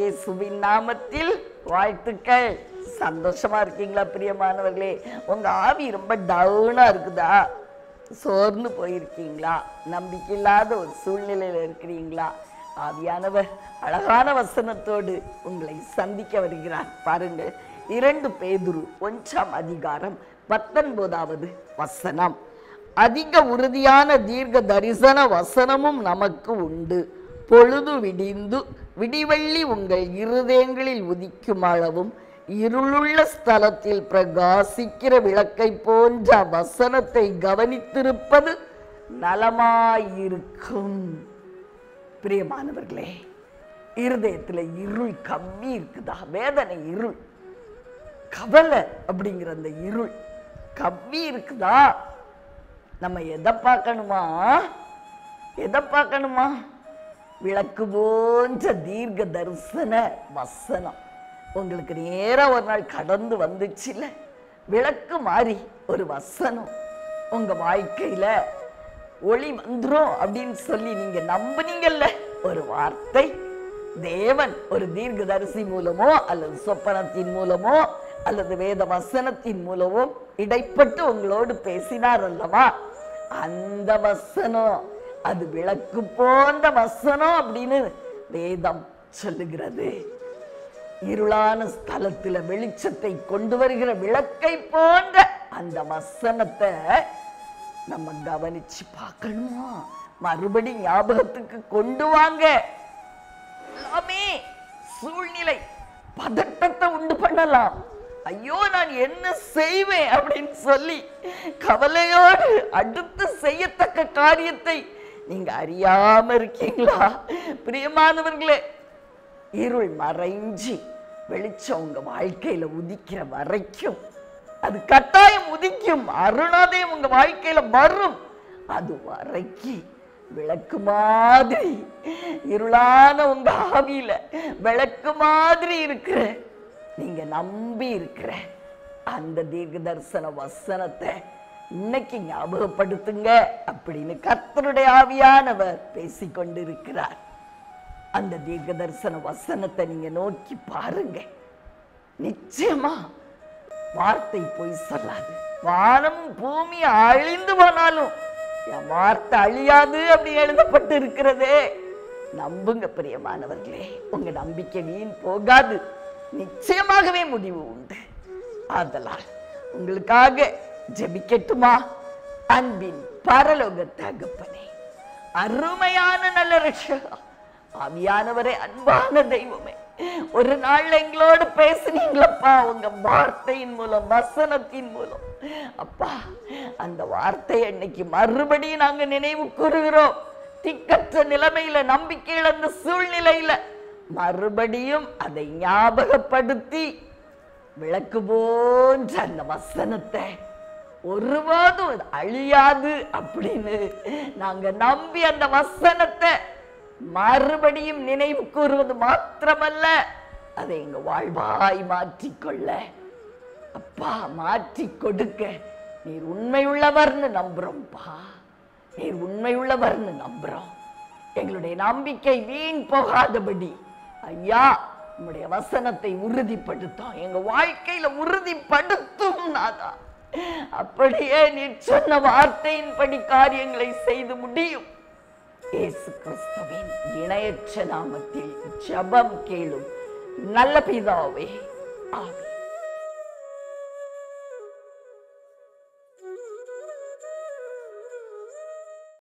இயேசுவின் நாமத்தில் வாழ்த்துக்கள். சந்தோஷமா இருக்கீங்களா பிரியமானவர்களே? உங்க ஆவி ரொம்ப டவுனா இருக்குதா? சோர்ந்து போயிருக்கீங்களா? நம்பிக்கை இல்லாத ஒரு சூழ்நிலையில இருக்கிறீங்களா? ஆவியானவர் அழகான வசனத்தோடு உங்களை சந்திக்க வருகிறார். பாருங்கள், 2 பேதுரு 1 வசனம். அதிக உறுதியான தீர்க்க தரிசன வசனமும் நமக்கு உண்டு. பொழுது விடிந்து விடிவெள்ளி உங்கள் இருதயங்களில் உதிக்கும் அளவும் இருளுள்ள ஸ்தலத்தில் பிரகாசிக்கிற விளக்கை போன்ற வசனத்தை கவனித்திருப்பது நலமாயிருக்கும். பிரியமானவர்களே, இருதயத்துல இருள் கம்மி இருக்குதா? வேதனை இருள், கவலை அப்படிங்கிற அந்த இருள் கம்மி இருக்குதா? நம்ம எதை பார்க்கணுமா? விளக்கு போன்ற தீர்க்க தரிசன வசனம் உங்களுக்கு நேரா ஒரு நாள் கடந்து வந்துச்சு இல்ல? விளக்கு மாதிரி ஒரு வசனம் உங்க வாழ்க்கையில ஒளி வந்துரும் அப்படின்னு சொல்லி நீங்க நம்புனீங்கல்ல? ஒரு வார்த்தை தேவன் ஒரு தீர்க்கதரிசி மூலமோ அல்லது சொப்பனத்தின் மூலமோ அல்லது வேத வசனத்தின் மூலமோ இடைப்பட்டு உங்களோடு பேசினார் அல்லவா? அந்த வசனம் அது விளக்கு போன்ற வசனம் அப்படின்னு வேதம் சொல்லுகிறது. இருளான ஸ்தலத்துல வெளிச்சத்தை கொண்டு வருகிற விளக்கை போன்ற அந்த வசனத்தை நம்ம கவனிச்சு பார்க்கணுமா? மறுபடி ஞாபகத்துக்கு கொண்டு வாங்க. எல்லாமே சூழ்நிலை பதட்டத்தை உண்டு பண்ணலாம். ஐயோ, நான் என்ன செய்வேன் அப்படின்னு சொல்லி கவலையோடு அடுத்து செய்யத்தக்க காரியத்தை நீங்க அறியாம இருக்கீங்களா? பிரியமானவர்களே, இருள் மறைஞ்சி வெளிச்சம் உங்க வாழ்க்கையில உதிக்கிற வரைக்கும் அது கட்டாயம் உதிக்கும். அருணாதயம் உங்க வாழ்க்கையில வரும். அது வரைக்கும் விளக்கு மாதிரி இருளான உங்க ஆவியில விளக்கு மாதிரி இருக்கிற நீங்க நம்பி இருக்கிற அந்த தீர்க்க தரிசன வசனத்தை இன்னைக்கு ஞாபகப்படுத்துங்க அப்படின்னு கர்த்தருடைய ஆவியானவர் பேசிக்கொண்டிருக்கிறார். அந்த தீர்க்க தரிசன வசனத்தை நீங்க நோக்கி பாருங்க. நிச்சயமா வார்த்தை பொய் சொல்லாது. வானமும் பூமி அழிந்து போனாலும் என் வார்த்தை அழியாது அப்படி எழுதப்பட்டு இருக்கிறதே. நம்புங்க பிரியமானவர்களே, உங்க நம்பிக்கை வீண் போகாது. நிச்சயமாகவே முடிவு உண்டு. ஆதலால் உங்களுக்காக ஜெபிக்கட்டுமா? அன்பின் பரலோக தகப்பனே, அருமையான நல்ல ரட்சகா, ஆவியானவரே, அன்பான தெய்வமே, ஒரு நாள் எங்களோடு பேசுனீங்களப்பா உங்க வார்த்தையின் மூலம், வசனத்தின் மூலம். அப்பா, அந்த வார்த்தையை இன்னைக்கு மறுபடியும் நாங்க நினைவு கூறுகிறோம். திக்கற்ற நிலைமையில, நம்பிக்கை இழந்த சூழ்நிலையில மறுபடியும் அதை ஞாபகப்படுத்தி விளக்கு போன்ற அந்த வசனத்தை ஒருபோதும் அழியாது அப்படின்னு நாங்க நம்பி அந்த வசனத்தை மறுபடியும் நினைவு கூறுவது மாத்திரமல்ல, அதை எங்க வாழ்வாய் மாற்றிக்கொள்ள அப்பா, மாற்றி கொடுக்க நீர் உண்மையுள்ளவர்னு நம்புறோம்ப்பா. நீர் உண்மையுள்ளவர்னு நம்புறோம். எங்களுடைய நம்பிக்கை வீண் போகாதபடி ஐயா உம்முடைய வசனத்தை உறுதிப்படுத்தும், எங்க வாழ்க்கையில உறுதிப்படுத்தும் நாதா. அப்படியே நீர் சொன்ன வார்த்தையின்படி காரியங்களை செய்து முடியும். இயேசு கிறிஸ்துவின் இணையற்ற நாமத்தில் ஜெபம் கேளும் நல்ல பிதாவே, ஆமென்.